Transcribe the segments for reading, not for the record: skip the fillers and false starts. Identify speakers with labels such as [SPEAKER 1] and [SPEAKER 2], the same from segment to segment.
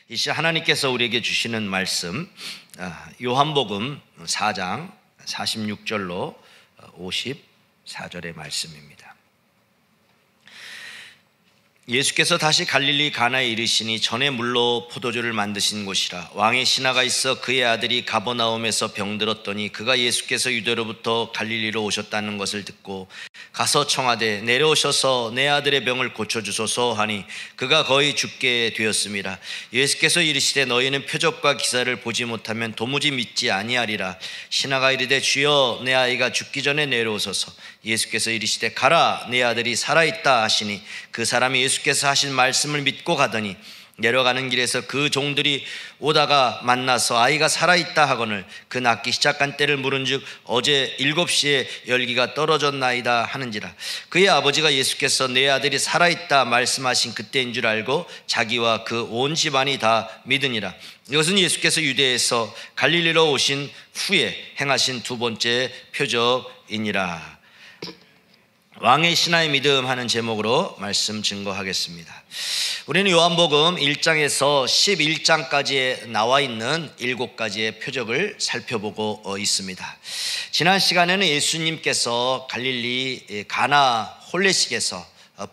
[SPEAKER 1] 이 시간 하나님께서 우리에게 주시는 말씀, 요한복음 4장 46절로 54절의 말씀입니다. 예수께서 다시 갈릴리 가나에 이르시니 전에 물로 포도주를 만드신 곳이라. 왕의 신하가 있어 그의 아들이 가버나움에서 병들었더니 그가 예수께서 유대로부터 갈릴리로 오셨다는 것을 듣고 가서 청하되 내려오셔서 내 아들의 병을 고쳐주소서 하니 그가 거의 죽게 되었음이라. 예수께서 이르시되 너희는 표적과 기사를 보지 못하면 도무지 믿지 아니하리라. 신하가 이르되 주여 내 아이가 죽기 전에 내려오소서. 예수께서 이르시되 가라 내 아들이 살아있다 하시니 그 사람이 예수께서 하신 말씀을 믿고 가더니 내려가는 길에서 그 종들이 오다가 만나서 아이가 살아있다 하거늘 그 낳기 시작한 때를 물은즉 어제 7시에 열기가 떨어졌나이다 하는지라. 그의 아버지가 예수께서 내 아들이 살아있다 말씀하신 그때인 줄 알고 자기와 그 온 집안이 다 믿으니라. 이것은 예수께서 유대에서 갈릴리로 오신 후에 행하신 두 번째 표적이니라. 왕의 신하의 믿음 하는 제목으로 말씀 증거하겠습니다. 우리는 요한복음 1장에서 11장까지에 나와 있는 7가지의 표적을 살펴보고 있습니다. 지난 시간에는 예수님께서 갈릴리 가나 홀례식에서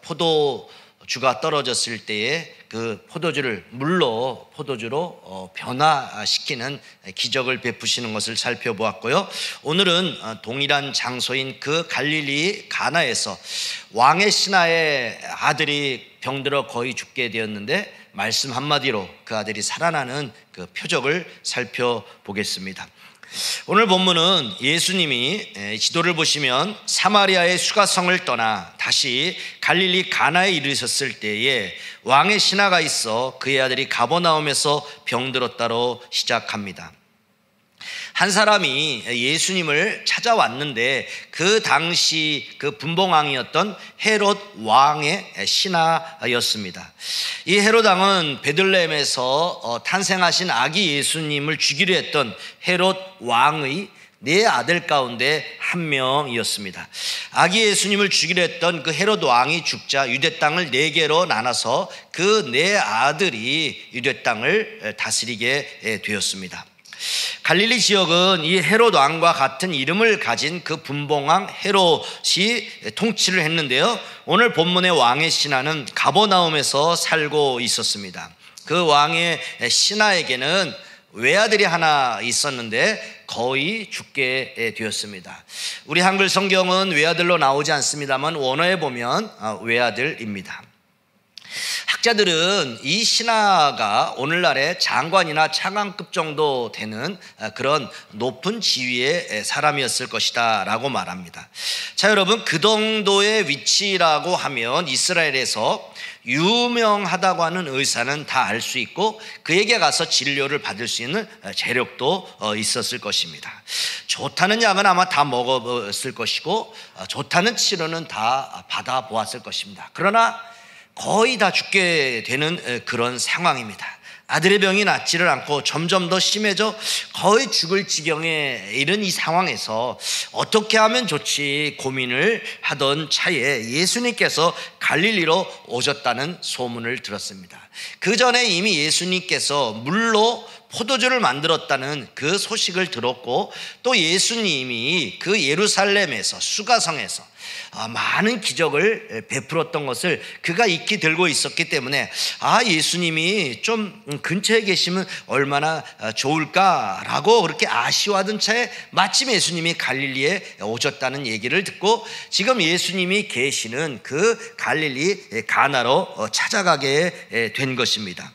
[SPEAKER 1] 포도주가 떨어졌을 때에 그 포도주를 물로 포도주로 변화시키는 기적을 베푸시는 것을 살펴보았고요. 오늘은 동일한 장소인 그 갈릴리 가나에서 왕의 신하의 아들이 병들어 거의 죽게 되었는데 말씀 한마디로 그 아들이 살아나는 그 표적을 살펴보겠습니다. 오늘 본문은 예수님이 지도를 보시면 사마리아의 수가성을 떠나 다시 갈릴리 가나에 이르셨을 때에 왕의 신하가 있어 그의 아들이 가버나움에서 병들었다로 시작합니다. 한 사람이 예수님을 찾아왔는데 그 당시 그 분봉왕이었던 헤롯 왕의 신하였습니다. 이 헤롯 왕은 베들레헴에서 탄생하신 아기 예수님을 죽이려 했던 헤롯 왕의 4아들 가운데 한 명이었습니다. 아기 예수님을 죽이려 했던 그 헤롯 왕이 죽자 유대 땅을 4개로 나눠서 그 4아들이 유대 땅을 다스리게 되었습니다. 갈릴리 지역은 이 헤롯 왕과 같은 이름을 가진 그 분봉왕 헤롯이 통치를 했는데요. 오늘 본문의 왕의 신하는 가버나움에서 살고 있었습니다. 그 왕의 신하에게는 외아들이 하나 있었는데 거의 죽게 되었습니다. 우리 한글 성경은 외아들로 나오지 않습니다만 원어에 보면 외아들입니다. 학자들은 이 신하가 오늘날의 장관이나 차관급 정도 되는 그런 높은 지위의 사람이었을 것이다 라고 말합니다. 자, 여러분, 그 정도의 위치라고 하면 이스라엘에서 유명하다고 하는 의사는 다 알 수 있고 그에게 가서 진료를 받을 수 있는 재력도 있었을 것입니다. 좋다는 약은 아마 다 먹었을 것이고 좋다는 치료는 다 받아보았을 것입니다. 그러나 거의 다 죽게 되는 그런 상황입니다. 아들의 병이 낫지를 않고 점점 더 심해져 거의 죽을 지경에 이른 이 상황에서 어떻게 하면 좋지 고민을 하던 차에 예수님께서 갈릴리로 오셨다는 소문을 들었습니다. 그 전에 이미 예수님께서 물로 포도주를 만들었다는 그 소식을 들었고 또 예수님이 그 예루살렘에서 수가성에서 많은 기적을 베풀었던 것을 그가 익히 들고 있었기 때문에 예수님이 좀 근처에 계시면 얼마나 좋을까라고 그렇게 아쉬워하던 차에 마침 예수님이 갈릴리에 오셨다는 얘기를 듣고 지금 예수님이 계시는 그 갈릴리 가나로 찾아가게 된 것입니다.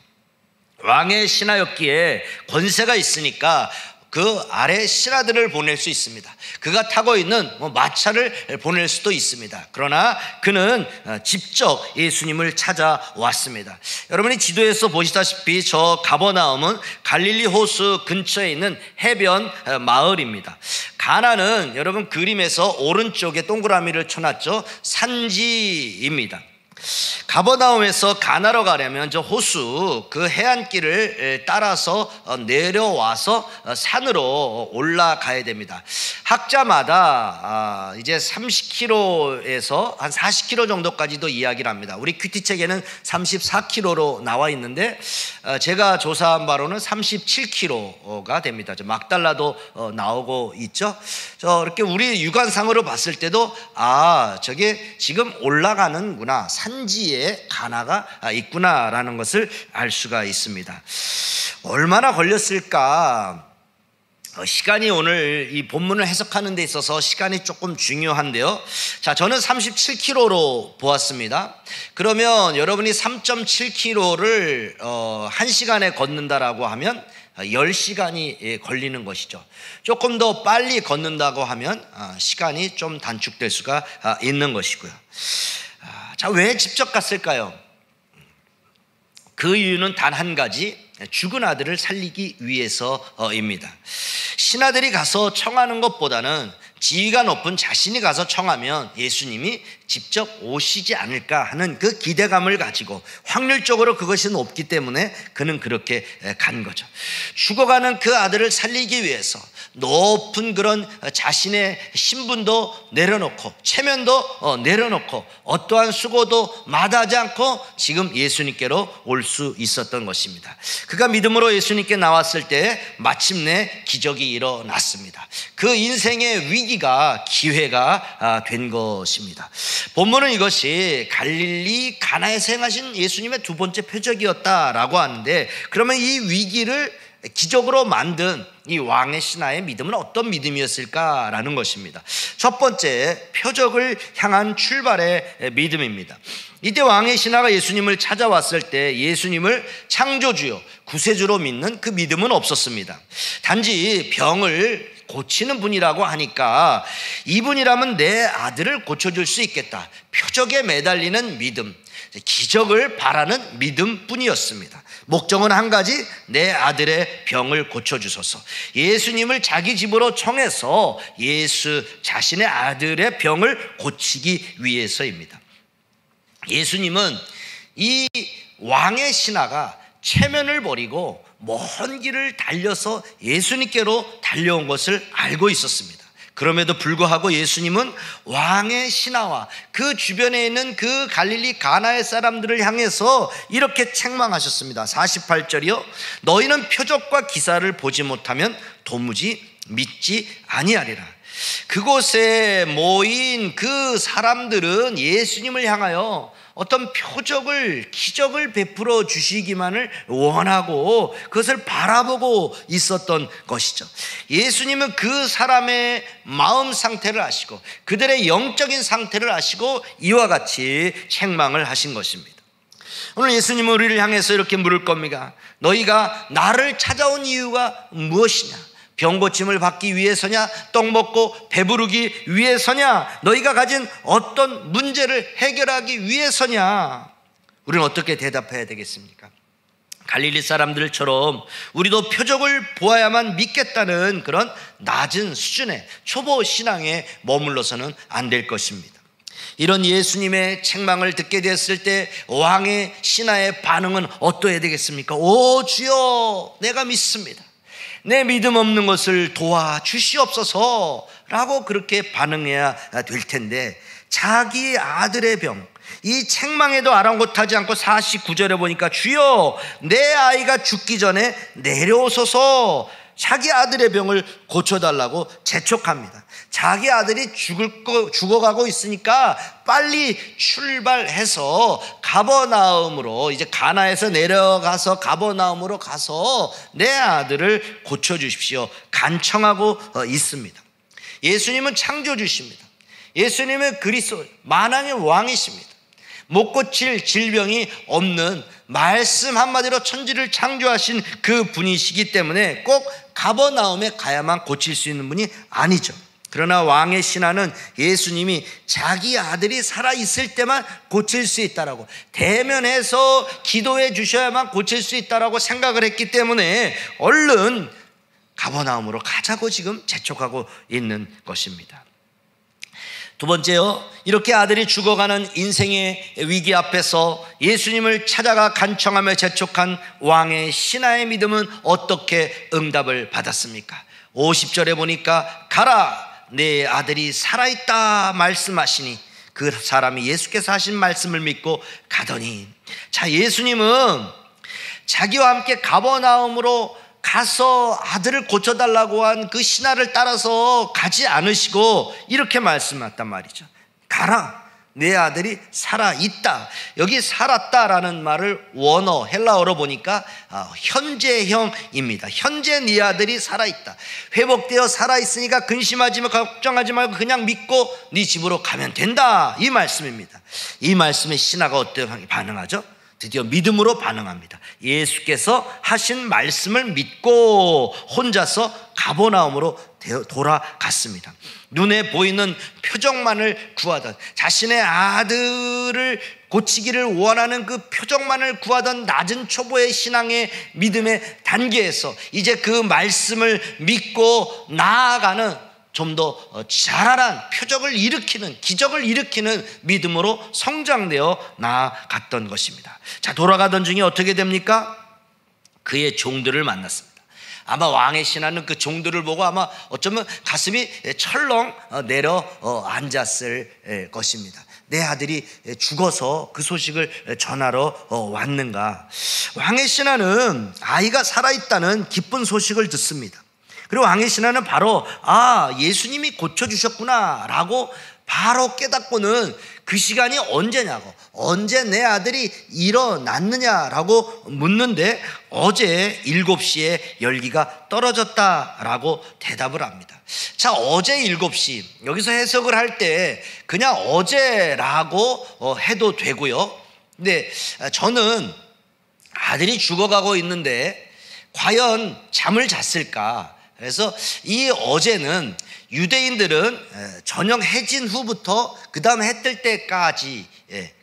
[SPEAKER 1] 왕의 신하였기에 권세가 있으니까 그 아래 신하들을 보낼 수 있습니다. 그가 타고 있는 마차를 보낼 수도 있습니다. 그러나 그는 직접 예수님을 찾아왔습니다. 여러분이 지도에서 보시다시피 저 가버나움은 갈릴리 호수 근처에 있는 해변 마을입니다. 가나는 여러분 그림에서 오른쪽에 동그라미를 쳐놨죠. 산지입니다. 가버나움에서 가나로 가려면 저 호수 그 해안길을 따라서 내려와서 산으로 올라가야 됩니다. 학자마다 이제 30km에서 한 40km 정도까지도 이야기를 합니다. 우리 큐티책에는 34km로 나와 있는데 제가 조사한 바로는 37km가 됩니다. 막달라도 나오고 있죠. 이렇게 우리 육안상으로 봤을 때도 저게 지금 올라가는구나, 산지에 가나가 있구나라는 것을 알 수가 있습니다. 얼마나 걸렸을까? 시간이 오늘 이 본문을 해석하는 데 있어서 시간이 조금 중요한데요. 자, 저는 37km로 보았습니다. 그러면 여러분이 3.7km를 1시간에 걷는다라고 하면 10시간이 걸리는 것이죠. 조금 더 빨리 걷는다고 하면 시간이 좀 단축될 수가 있는 것이고요. 자, 왜 직접 갔을까요? 그 이유는 단 한 가지, 죽은 아들을 살리기 위해서입니다. 신하들이 가서 청하는 것보다는 지위가 높은 자신이 가서 청하면 예수님이 직접 오시지 않을까 하는 그 기대감을 가지고, 확률적으로 그것이 높기 때문에 그는 그렇게 간 거죠. 죽어가는 그 아들을 살리기 위해서 높은 그런 자신의 신분도 내려놓고 체면도 내려놓고 어떠한 수고도 마다하지 않고 지금 예수님께로 올 수 있었던 것입니다. 그가 믿음으로 예수님께 나왔을 때 마침내 기적이 일어났습니다. 그 인생의 위기가 기회가 된 것입니다. 본문은 이것이 갈릴리 가나에서 행하신 예수님의 두 번째 표적이었다라고 하는데, 그러면 이 위기를 기적으로 만든 이 왕의 신하의 믿음은 어떤 믿음이었을까라는 것입니다. 첫 번째, 표적을 향한 출발의 믿음입니다. 이때 왕의 신하가 예수님을 찾아왔을 때 예수님을 창조주요 구세주로 믿는 그 믿음은 없었습니다. 단지 병을 고치는 분이라고 하니까 이분이라면 내 아들을 고쳐줄 수 있겠다, 표적에 매달리는 믿음, 기적을 바라는 믿음뿐이었습니다. 목적은 한 가지, 내 아들의 병을 고쳐주소서. 예수님을 자기 집으로 청해서 예수 자신의 아들의 병을 고치기 위해서입니다. 예수님은 이 왕의 신하가 체면을 버리고 먼 길을 달려서 예수님께로 달려온 것을 알고 있었습니다. 그럼에도 불구하고 예수님은 왕의 신하와 그 주변에 있는 그 갈릴리 가나의 사람들을 향해서 이렇게 책망하셨습니다. 48절이요. 너희는 표적과 기사를 보지 못하면 도무지 믿지 아니하리라. 그곳에 모인 그 사람들은 예수님을 향하여 어떤 표적을, 기적을 베풀어 주시기만을 원하고 그것을 바라보고 있었던 것이죠. 예수님은 그 사람의 마음 상태를 아시고 그들의 영적인 상태를 아시고 이와 같이 책망을 하신 것입니다. 오늘 예수님은 우리를 향해서 이렇게 물을 겁니다. 너희가 나를 찾아온 이유가 무엇이냐? 병 고침을 받기 위해서냐? 떡 먹고 배부르기 위해서냐? 너희가 가진 어떤 문제를 해결하기 위해서냐? 우리는 어떻게 대답해야 되겠습니까? 갈릴리 사람들처럼 우리도 표적을 보아야만 믿겠다는 그런 낮은 수준의 초보 신앙에 머물러서는 안 될 것입니다. 이런 예수님의 책망을 듣게 되었을 때 왕의 신하의 반응은 어떠해야 되겠습니까? 오 주여, 내가 믿습니다. 내 믿음 없는 것을 도와주시옵소서 라고 그렇게 반응해야 될 텐데, 자기 아들의 병, 이 책망에도 아랑곳하지 않고 49절에 보니까 주여 내 아이가 죽기 전에 내려오소서, 자기 아들의 병을 고쳐달라고 재촉합니다. 자기 아들이 죽어가고 있으니까 빨리 출발해서 가버나움으로, 이제 가나에서 내려가서 가버나움으로 가서 내 아들을 고쳐주십시오 간청하고 있습니다. 예수님은 창조주십니다. 예수님은 그리스도 만왕의 왕이십니다. 못 고칠 질병이 없는, 말씀 한마디로 천지를 창조하신 그 분이시기 때문에 꼭 가버나움에 가야만 고칠 수 있는 분이 아니죠. 그러나 왕의 신하는 예수님이 자기 아들이 살아있을 때만 고칠 수 있다라고, 대면해서 기도해 주셔야만 고칠 수 있다라고 생각을 했기 때문에 얼른 가버나움으로 가자고 지금 재촉하고 있는 것입니다. 두 번째요, 이렇게 아들이 죽어가는 인생의 위기 앞에서 예수님을 찾아가 간청하며 재촉한 왕의 신하의 믿음은 어떻게 응답을 받았습니까? 50절에 보니까 가라, 내 아들이 살아있다 말씀하시니 그 사람이 예수께서 하신 말씀을 믿고 가더니. 자, 예수님은 자기와 함께 가버나움으로 가서 아들을 고쳐달라고 한 그 신하를 따라서 가지 않으시고 이렇게 말씀했단 말이죠. 가라, 내 아들이 살아있다. 여기 살았다라는 말을 원어 헬라어로 보니까 현재형입니다. 현재 네 아들이 살아있다. 회복되어 살아있으니까 근심하지 말고 걱정하지 말고 그냥 믿고 네 집으로 가면 된다, 이 말씀입니다. 이 말씀에 신하가 어떻게 반응하죠? 드디어 믿음으로 반응합니다. 예수께서 하신 말씀을 믿고 혼자서 가버나움으로 돌아갔습니다. 눈에 보이는 표적만을 구하던, 자신의 아들을 고치기를 원하는 그 표적만을 구하던 낮은 초보의 신앙의 믿음의 단계에서 이제 그 말씀을 믿고 나아가는 좀 더 자라난 표적을 일으키는, 기적을 일으키는 믿음으로 성장되어 나아갔던 것입니다. 자, 돌아가던 중에 어떻게 됩니까? 그의 종들을 만났습니다. 아마 왕의 신하는 그 종들을 보고 아마 어쩌면 가슴이 철렁 내려 앉았을 것입니다. 내 아들이 죽어서 그 소식을 전하러 왔는가. 왕의 신하는 아이가 살아있다는 기쁜 소식을 듣습니다. 그리고 왕의 신하는 바로 예수님이 고쳐주셨구나 라고 바로 깨닫고는 그 시간이 언제냐고, 언제 내 아들이 일어났느냐라고 묻는데 어제 7시에 열기가 떨어졌다라고 대답을 합니다. 자, 어제 7시, 여기서 해석을 할 때 그냥 어제라고 해도 되고요. 근데 저는 아들이 죽어가고 있는데 과연 잠을 잤을까? 그래서 이 어제는 유대인들은 저녁 해진 후부터 그 다음 해 뜰 때까지,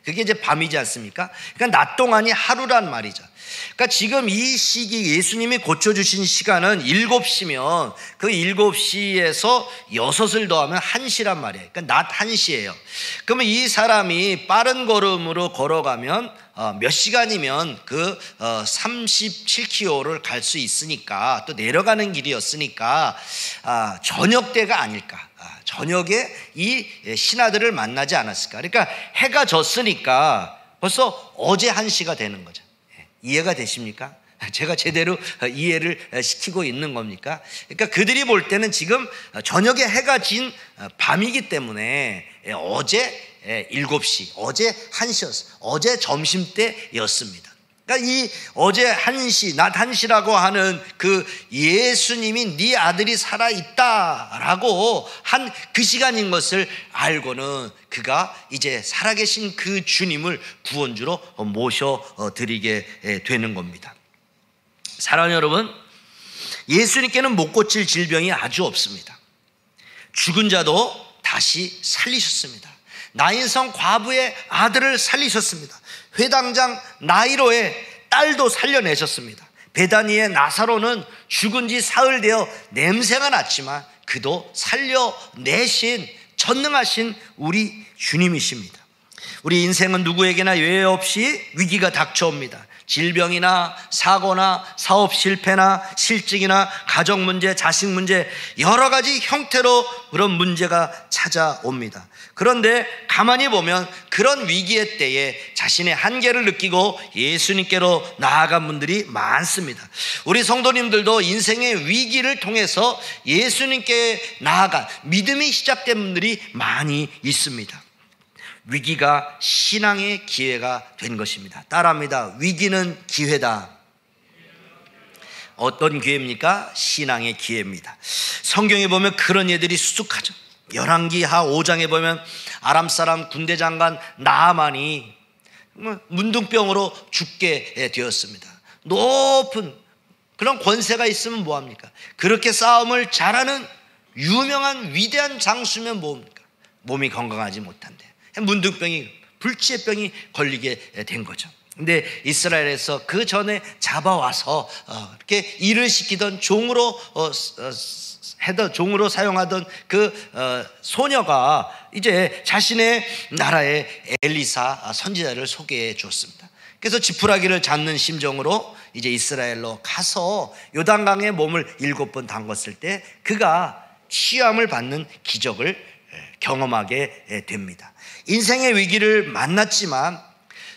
[SPEAKER 1] 그게 이제 밤이지 않습니까? 그러니까 낮 동안이 하루란 말이죠. 그러니까 지금 이 시기 예수님이 고쳐주신 시간은 7시면 그 7시에서 6을 더하면 1시란 말이에요. 그러니까 낮 1시예요. 그러면 이 사람이 빠른 걸음으로 걸어가면 몇 시간이면 그 37km를 갈 수 있으니까, 또 내려가는 길이었으니까 저녁 때가 아닐까. 저녁에 이 신하들을 만나지 않았을까. 그러니까 해가 졌으니까 벌써 어제 1시가 되는 거죠. 이해가 되십니까? 제가 제대로 이해를 시키고 있는 겁니까? 그러니까 그들이 볼 때는 지금 저녁에 해가 진 밤이기 때문에 어제 7시, 어제 1시였어요. 어제 점심때였습니다. 그러니까 이 어제 1시, 낮 1시라고 하는 그 예수님이 네 아들이 살아있다라고 한 그 시간인 것을 알고는 그가 이제 살아계신 그 주님을 구원주로 모셔드리게 되는 겁니다. 사랑하는 여러분, 예수님께는 못 고칠 질병이 아주 없습니다. 죽은 자도 다시 살리셨습니다. 나인성 과부의 아들을 살리셨습니다. 회당장 나이로의 딸도 살려내셨습니다. 베다니의 나사로는 죽은 지 사흘 되어 냄새가 났지만 그도 살려내신 전능하신 우리 주님이십니다. 우리 인생은 누구에게나 예외 없이 위기가 닥쳐옵니다. 질병이나 사고나 사업 실패나 실직이나 가정 문제, 자식 문제, 여러 가지 형태로 그런 문제가 찾아옵니다. 그런데 가만히 보면 그런 위기의 때에 자신의 한계를 느끼고 예수님께로 나아간 분들이 많습니다. 우리 성도님들도 인생의 위기를 통해서 예수님께 나아간 믿음이 시작된 분들이 많이 있습니다. 위기가 신앙의 기회가 된 것입니다. 따라합니다. 위기는 기회다. 어떤 기회입니까? 신앙의 기회입니다. 성경에 보면 그런 예들이 수두하죠. 열왕기하 5장에 보면 아람 사람 군대 장관 나아만이 문둥병으로 죽게 되었습니다. 높은 그런 권세가 있으면 뭐합니까? 그렇게 싸움을 잘하는 유명한 위대한 장수면 뭡니까? 몸이 건강하지 못한데 문둥병이, 불치의 병이 걸리게 된 거죠. 근데 이스라엘에서 그 전에 잡아와서 이렇게 일을 시키던 종으로 종으로 사용하던 그 소녀가 이제 자신의 나라의 엘리사 선지자를 소개해 주었습니다. 그래서 지푸라기를 잡는 심정으로 이제 이스라엘로 가서 요단강에 몸을 7번 담궜을 때 그가 치유함을 받는 기적을 경험하게 됩니다. 인생의 위기를 만났지만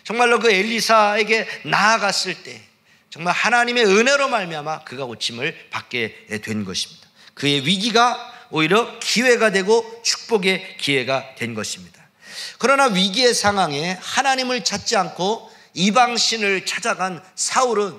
[SPEAKER 1] 정말로 그 엘리사에게 나아갔을 때 정말 하나님의 은혜로 말미암아 그가 고침을 받게 된 것입니다. 그의 위기가 오히려 기회가 되고 축복의 기회가 된 것입니다. 그러나 위기의 상황에 하나님을 찾지 않고 이방신을 찾아간 사울은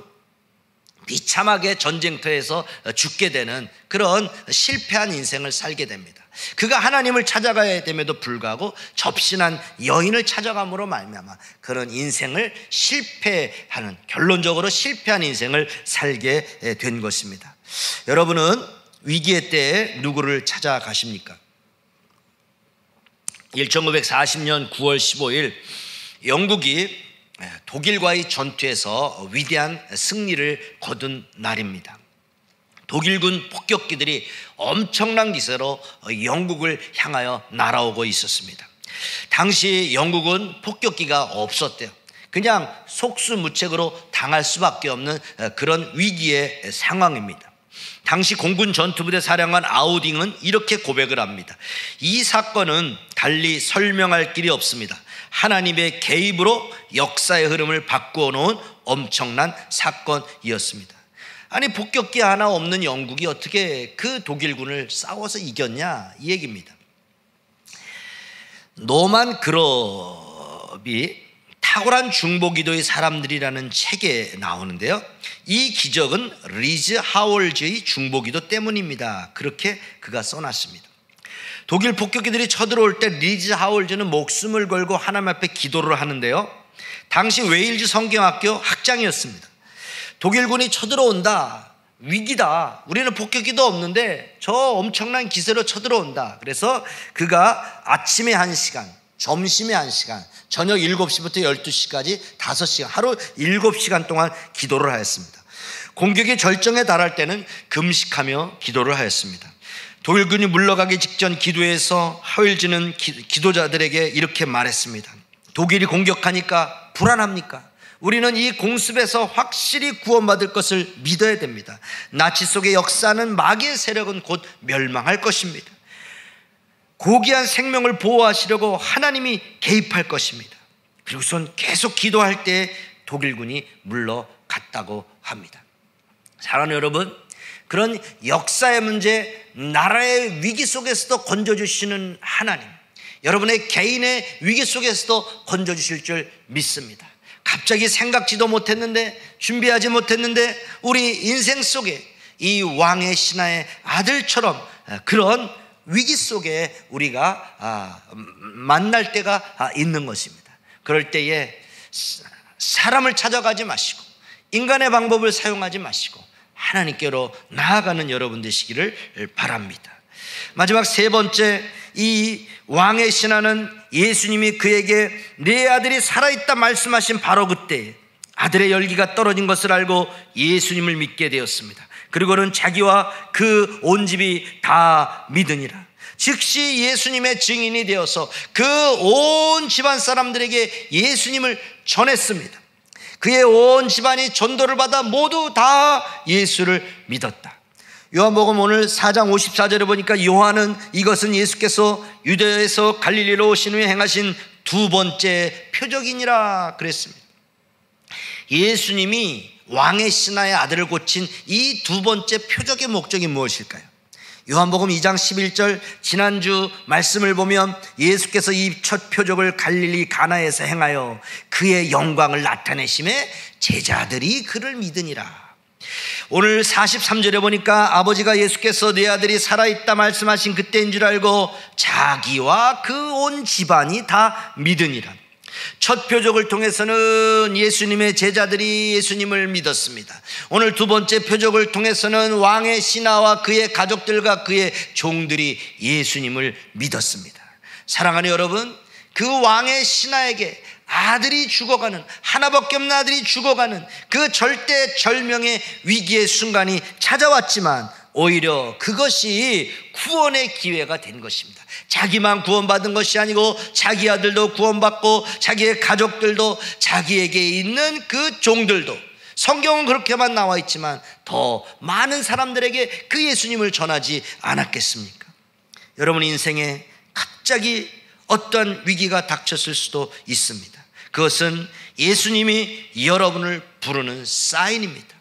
[SPEAKER 1] 비참하게 전쟁터에서 죽게 되는 그런 실패한 인생을 살게 됩니다. 그가 하나님을 찾아가야 됨에도 불구하고 접신한 여인을 찾아감으로 말미암아 그런 인생을 실패하는, 결론적으로 실패한 인생을 살게 된 것입니다. 여러분은 위기의 때에 누구를 찾아가십니까? 1940년 9월 15일 영국이 독일과의 전투에서 위대한 승리를 거둔 날입니다. 독일군 폭격기들이 엄청난 기세로 영국을 향하여 날아오고 있었습니다. 당시 영국은 폭격기가 없었대요. 그냥 속수무책으로 당할 수밖에 없는 그런 위기의 상황입니다. 당시 공군 전투부대 사령관 아우딩은 이렇게 고백을 합니다. 이 사건은 달리 설명할 길이 없습니다. 하나님의 개입으로 역사의 흐름을 바꾸어 놓은 엄청난 사건이었습니다. 아니, 폭격기 하나 없는 영국이 어떻게 그 독일군을 싸워서 이겼냐, 이 얘기입니다. 노만 그롭이 탁월한 중보기도의 사람들이라는 책에 나오는데요, 이 기적은 리즈 하월즈의 중보기도 때문입니다. 그렇게 그가 써놨습니다. 독일 폭격기들이 쳐들어올 때 리즈 하월즈는 목숨을 걸고 하나님 앞에 기도를 하는데요, 당시 웨일즈 성경학교 학장이었습니다. 독일군이 쳐들어온다, 위기다, 우리는 폭격기도 없는데 저 엄청난 기세로 쳐들어온다. 그래서 그가 아침에 1시간, 점심에 1시간, 저녁 7시부터 12시까지 5시간, 하루 7시간 동안 기도를 하였습니다. 공격이 절정에 달할 때는 금식하며 기도를 하였습니다. 독일군이 물러가기 직전 기도에서 하웰즈는 기도자들에게 이렇게 말했습니다. 독일이 공격하니까 불안합니까? 우리는 이 공습에서 확실히 구원받을 것을 믿어야 됩니다. 나치 속의 역사는, 마귀의 세력은 곧 멸망할 것입니다. 고귀한 생명을 보호하시려고 하나님이 개입할 것입니다. 그리고선 계속 기도할 때 독일군이 물러갔다고 합니다. 사랑하는 여러분, 그런 역사의 문제, 나라의 위기 속에서도 건져주시는 하나님, 여러분의 개인의 위기 속에서도 건져주실 줄 믿습니다. 갑자기 생각지도 못했는데, 준비하지 못했는데 우리 인생 속에 이 왕의 신하의 아들처럼 그런 위기 속에 우리가 만날 때가 있는 것입니다. 그럴 때에 사람을 찾아가지 마시고 인간의 방법을 사용하지 마시고 하나님께로 나아가는 여러분 되시기를 바랍니다. 마지막 세 번째, 이 왕의 신하는 예수님이 그에게 내 아들이 살아있다 말씀하신 바로 그때 아들의 열기가 떨어진 것을 알고 예수님을 믿게 되었습니다. 그리고는 자기와 그 온 집이 다 믿으니라. 즉시 예수님의 증인이 되어서 그 온 집안 사람들에게 예수님을 전했습니다. 그의 온 집안이 전도를 받아 모두 다 예수를 믿었다. 요한복음 오늘 4장 54절에 보니까 요한은 이것은 예수께서 유대에서 갈릴리로 오신 후에 행하신 두 번째 표적이니라 그랬습니다. 예수님이 왕의 신하의 아들을 고친 이 두 번째 표적의 목적이 무엇일까요? 요한복음 2장 11절 지난주 말씀을 보면 예수께서 이 첫 표적을 갈릴리 가나에서 행하여 그의 영광을 나타내심에 제자들이 그를 믿으니라. 오늘 43절에 보니까 아버지가 예수께서 내 아들이 살아있다 말씀하신 그때인 줄 알고 자기와 그 온 집안이 다 믿으니라. 첫 표적을 통해서는 예수님의 제자들이 예수님을 믿었습니다. 오늘 두 번째 표적을 통해서는 왕의 신하와 그의 가족들과 그의 종들이 예수님을 믿었습니다. 사랑하는 여러분, 그 왕의 신하에게 아들이 죽어가는, 하나밖에 없는 아들이 죽어가는 그 절대절명의 위기의 순간이 찾아왔지만 오히려 그것이 구원의 기회가 된 것입니다. 자기만 구원받은 것이 아니고 자기 아들도 구원받고 자기의 가족들도, 자기에게 있는 그 종들도, 성경은 그렇게만 나와 있지만 더 많은 사람들에게 그 예수님을 전하지 않았겠습니까? 여러분 인생에 갑자기 어떠한 위기가 닥쳤을 수도 있습니다. 그것은 예수님이 여러분을 부르는 사인입니다.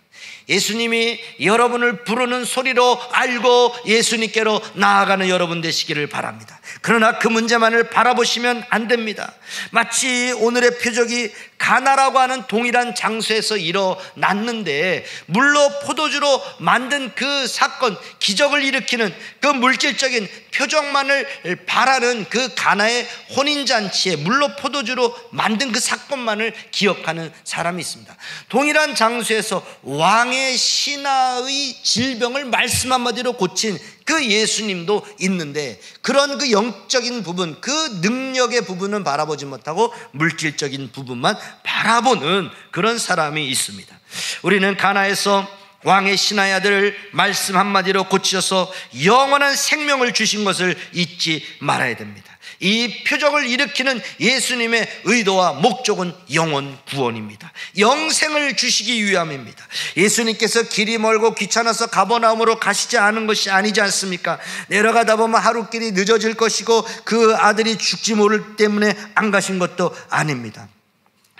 [SPEAKER 1] 예수님이 여러분을 부르는 소리로 알고 예수님께로 나아가는 여러분 되시기를 바랍니다. 그러나 그 문제만을 바라보시면 안 됩니다. 마치 오늘의 표적이 가나라고 하는 동일한 장소에서 일어났는데 물로 포도주로 만든 그 사건, 기적을 일으키는 그 물질적인 표적만을 바라는 그 가나의 혼인잔치에 물로 포도주로 만든 그 사건만을 기억하는 사람이 있습니다. 동일한 장소에서 왕의 신하의 질병을 말씀 한마디로 고친 그 예수님도 있는데 그런 그 영적인 부분, 그 능력의 부분은 바라보지 못하고 물질적인 부분만 바라보는 그런 사람이 있습니다. 우리는 가나에서 왕의 신하의 아들을 말씀 한마디로 고치셔서 영원한 생명을 주신 것을 잊지 말아야 됩니다. 이 표적을 일으키는 예수님의 의도와 목적은 영혼 구원입니다. 영생을 주시기 위함입니다. 예수님께서 길이 멀고 귀찮아서 가버나움으로 가시지 않은 것이 아니지 않습니까? 내려가다 보면 하루길이 늦어질 것이고 그 아들이 죽지 모를 때문에 안 가신 것도 아닙니다.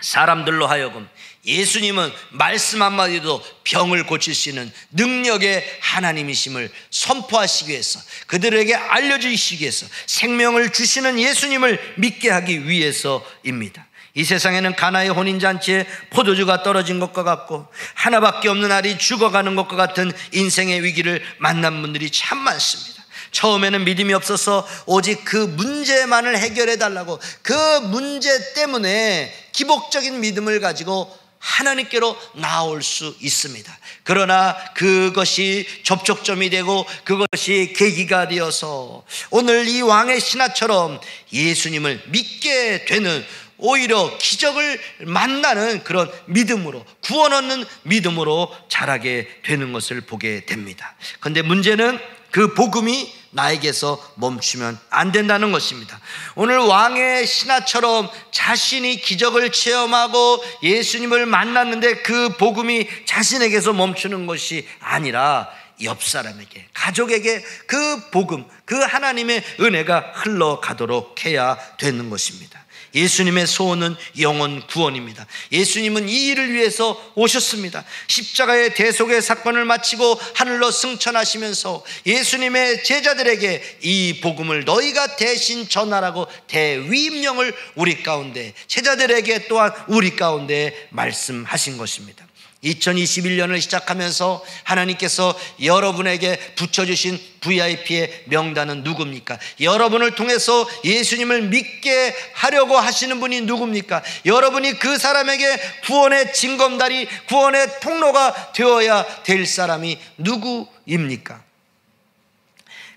[SPEAKER 1] 사람들로 하여금 예수님은 말씀 한마디도 병을 고칠 수 있는 능력의 하나님이심을 선포하시기 위해서, 그들에게 알려주시기 위해서, 생명을 주시는 예수님을 믿게 하기 위해서입니다. 이 세상에는 가나의 혼인잔치에 포도주가 떨어진 것과 같고 하나밖에 없는 아들이 죽어가는 것과 같은 인생의 위기를 만난 분들이 참 많습니다. 처음에는 믿음이 없어서 오직 그 문제만을 해결해 달라고, 그 문제 때문에 기복적인 믿음을 가지고 하나님께로 나올 수 있습니다. 그러나 그것이 접촉점이 되고 그것이 계기가 되어서 오늘 이 왕의 신하처럼 예수님을 믿게 되는, 오히려 기적을 만나는 그런 믿음으로, 구원 얻는 믿음으로 자라게 되는 것을 보게 됩니다. 그런데 문제는 그 복음이 나에게서 멈추면 안 된다는 것입니다. 오늘 왕의 신하처럼 자신이 기적을 체험하고 예수님을 만났는데 그 복음이 자신에게서 멈추는 것이 아니라 옆 사람에게, 가족에게 그 복음, 그 하나님의 은혜가 흘러가도록 해야 되는 것입니다. 예수님의 소원은 영혼 구원입니다. 예수님은 이 일을 위해서 오셨습니다. 십자가의 대속의 사건을 마치고 하늘로 승천하시면서 예수님의 제자들에게 이 복음을 너희가 대신 전하라고 대위임령을 우리 가운데, 제자들에게 또한 우리 가운데 말씀하신 것입니다. 2021년을 시작하면서 하나님께서 여러분에게 붙여주신 VIP의 명단은 누굽니까? 여러분을 통해서 예수님을 믿게 하려고 하시는 분이 누굽니까? 여러분이 그 사람에게 구원의 징검다리, 구원의 통로가 되어야 될 사람이 누구입니까?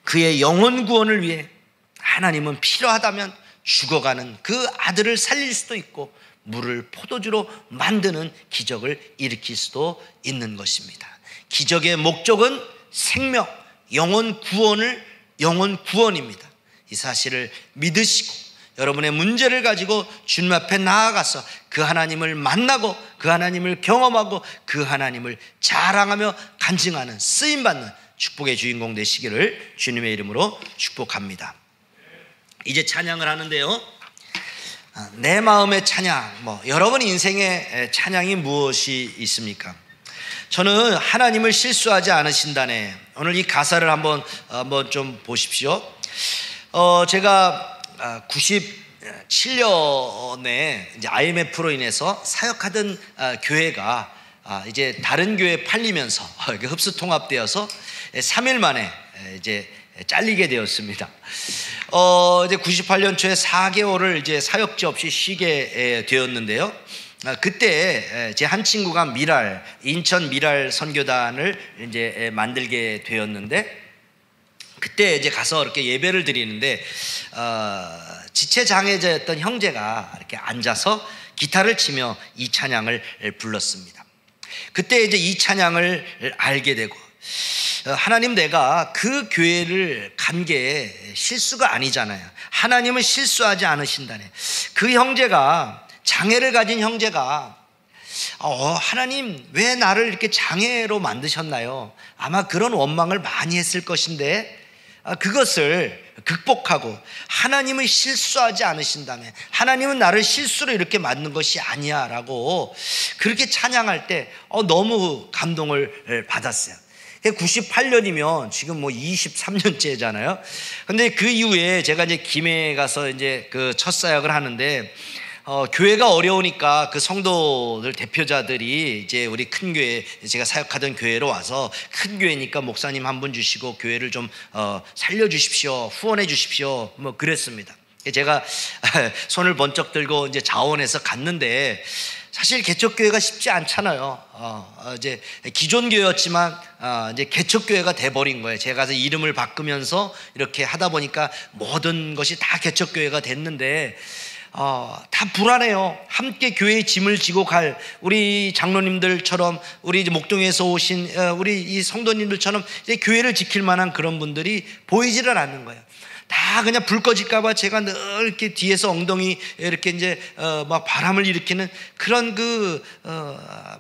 [SPEAKER 1] 그의 영혼 구원을 위해 하나님은 필요하다면 죽어가는 그 아들을 살릴 수도 있고 물을 포도주로 만드는 기적을 일으킬 수도 있는 것입니다. 기적의 목적은 생명, 영혼 구원입니다. 이 사실을 믿으시고 여러분의 문제를 가지고 주님 앞에 나아가서 그 하나님을 만나고 그 하나님을 경험하고 그 하나님을 자랑하며 간증하는, 쓰임받는 축복의 주인공 되시기를 주님의 이름으로 축복합니다. 이제 찬양을 하는데요, 내 마음의 찬양, 여러분 인생의 찬양이 무엇이 있습니까? 저는 하나님을 실수하지 않으신다네. 오늘 이 가사를 한번 좀 보십시오. 제가 97년에 이제 IMF로 인해서 사역하던 교회가 이제 다른 교회에 팔리면서 흡수 통합되어서 3일 만에 이제 잘리게 되었습니다. 이제 98년 초에 4개월을 이제 사역지 없이 쉬게 되었는데요. 그때 제 한 친구가 인천 미랄 선교단을 이제 만들게 되었는데, 그때 이제 가서 이렇게 예배를 드리는데 지체 장애자였던 형제가 이렇게 앉아서 기타를 치며 이 찬양을 불렀습니다. 그때 이제 이 찬양을 알게 되고, 하나님, 내가 그 교회를 간 게 실수가 아니잖아요. 하나님은 실수하지 않으신다네. 그 형제가, 장애를 가진 형제가 하나님 왜 나를 이렇게 장애로 만드셨나요? 아마 그런 원망을 많이 했을 것인데, 그것을 극복하고 하나님은 실수하지 않으신다며, 하나님은 나를 실수로 이렇게 만든 것이 아니야 라고 그렇게 찬양할 때 너무 감동을 받았어요. 98년이면 지금 뭐 23년째잖아요. 근데 그 이후에 제가 이제 김해에 가서 이제 그 첫 사역을 하는데, 교회가 어려우니까 그 성도들 대표자들이 이제 우리 큰 교회, 제가 사역하던 교회로 와서, 큰 교회니까 목사님 한 분 주시고 교회를 좀 살려주십시오, 후원해 주십시오, 뭐 그랬습니다. 제가 손을 번쩍 들고 이제 자원해서 갔는데, 사실 개척교회가 쉽지 않잖아요. 이제 기존 교회였지만 이제 개척교회가 돼버린 거예요. 제가 가서 이름을 바꾸면서 이렇게 하다 보니까 모든 것이 다 개척교회가 됐는데, 다 불안해요. 함께 교회의 짐을 지고 갈 우리 장로님들처럼, 우리 이제 목동에서 오신 우리 이 성도님들처럼 이제 교회를 지킬 만한 그런 분들이 보이지를 않는 거예요. 다 그냥 불 꺼질까봐 제가 늘 이렇게 뒤에서 엉덩이 이렇게 이제 막 바람을 일으키는 그런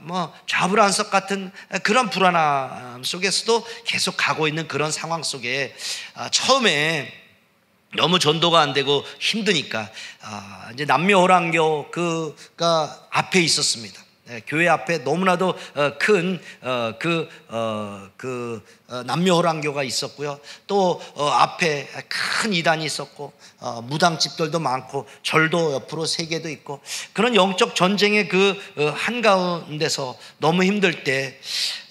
[SPEAKER 1] 뭐 좌불안석 같은 그런 불안함 속에서도 계속 가고 있는 그런 상황 속에, 처음에 너무 전도가 안 되고 힘드니까 이제 남묘호랑교 그가 앞에 있었습니다. 교회 앞에 너무나도 큰 남묘호랑교가 있었고요. 또 앞에 큰 이단이 있었고, 무당집들도 많고, 절도 옆으로 3개도 있고, 그런 영적 전쟁의 그 한가운데서 너무 힘들 때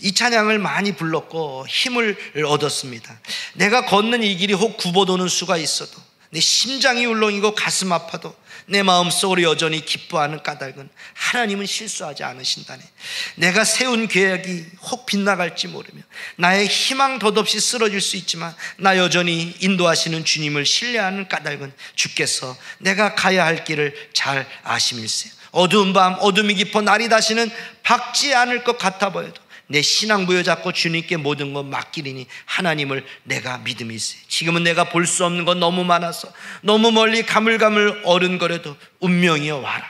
[SPEAKER 1] 이 찬양을 많이 불렀고 힘을 얻었습니다. 내가 걷는 이 길이 혹 굽어도는 수가 있어도, 내 심장이 울렁이고 가슴 아파도, 내 마음속으로 여전히 기뻐하는 까닭은 하나님은 실수하지 않으신다네. 내가 세운 계획이 혹 빗나갈지 모르며 나의 희망 덧없이 쓰러질 수 있지만, 나 여전히 인도하시는 주님을 신뢰하는 까닭은 주께서 내가 가야 할 길을 잘 아심일세. 어두운 밤, 어둠이 깊어 날이 다시는 밝지 않을 것 같아 보여도 내 신앙 부여잡고 주님께 모든 것 맡기리니 하나님을 내가 믿음일세. 지금은 내가 볼 수 없는 건 너무 많아서 너무 멀리 가물가물 어른거려도 운명이여 와라.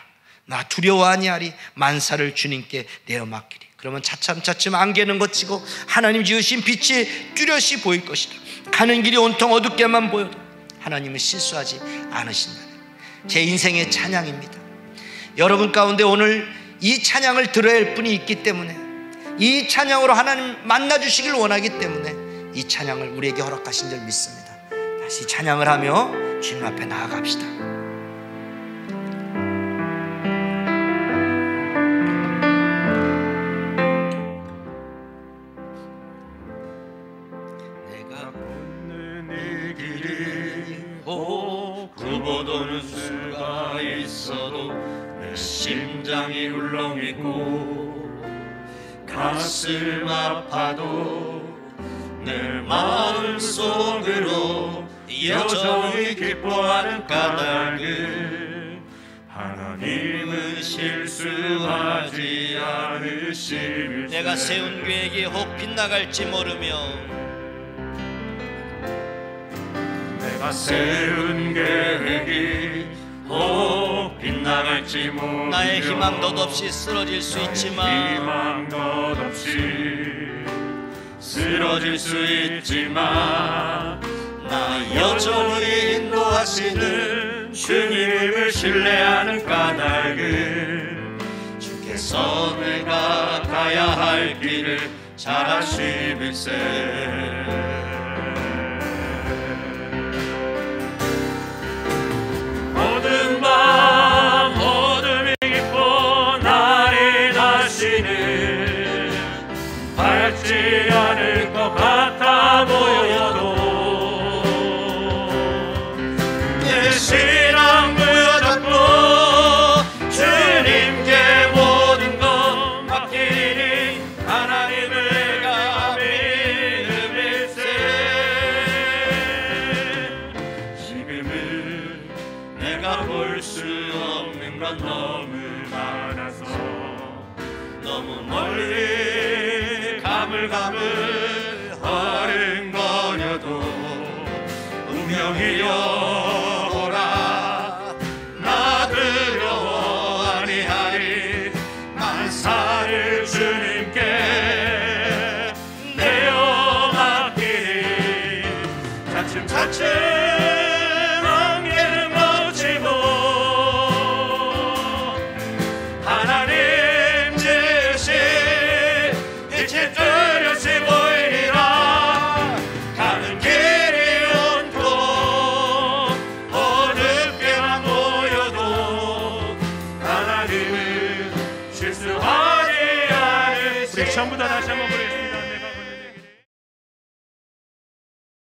[SPEAKER 1] 나 두려워 아니하리. 만사를 주님께 내어 맡기리. 그러면 차츰차츰 안개는 걷히고 하나님 지으신 빛이 뚜렷이 보일 것이다. 가는 길이 온통 어둡게만 보여도 하나님은 실수하지 않으신다. 제 인생의 찬양입니다. 여러분 가운데 오늘 이 찬양을 들어야 할 분이 있기 때문에, 이 찬양으로 하나님 만나주시길 원하기 때문에 이 찬양을 우리에게 허락하신 줄 믿습니다. 다시 찬양을 하며 주님 앞에 나아갑시다. 내가 걷는 이 길이 혹 굽어도는 수가 있어도 내 심장이 울렁이고 가슴 아파도 내 마음속으로 여전히 기뻐하는 까닭은 하나님은 실수하지 않으심일세. 내가 세운 계획이 혹 빗나갈지 모르며, 내가 세운 계획이 혹 빗나갈지 모르며, 나의 희망 덧없이 쓰러질 수 있지만, 희망 덧없이 쓰러질 수 있지만, 나 여전히 인도하시는 주님을 신뢰하는 까닭은 주께서 내가 가야 할 길을 잘 아심일세. 어두운 밤 어둠이 깊어 날이 다시는 밝지 않을 것 같아 보여도 내 신앙 부여잡고 주님께 모든 것 맡기니 하나님을 내가 믿음일세. 지금은 내가 볼 수 없는 건 너무
[SPEAKER 2] 가물가물 어른거려도 운명이여 오라 나 두려워 아니하리 만사를 주님께 내어 맡기리 차츰차츰 안개는 걷히고 하나님 지으신 빛이 뚜렷이 보이리라 가는 길이 온통 어둡게만 보여도 하나님은 실수하지 않으시. 우리 전부 다 다시 한번 부르겠습니다.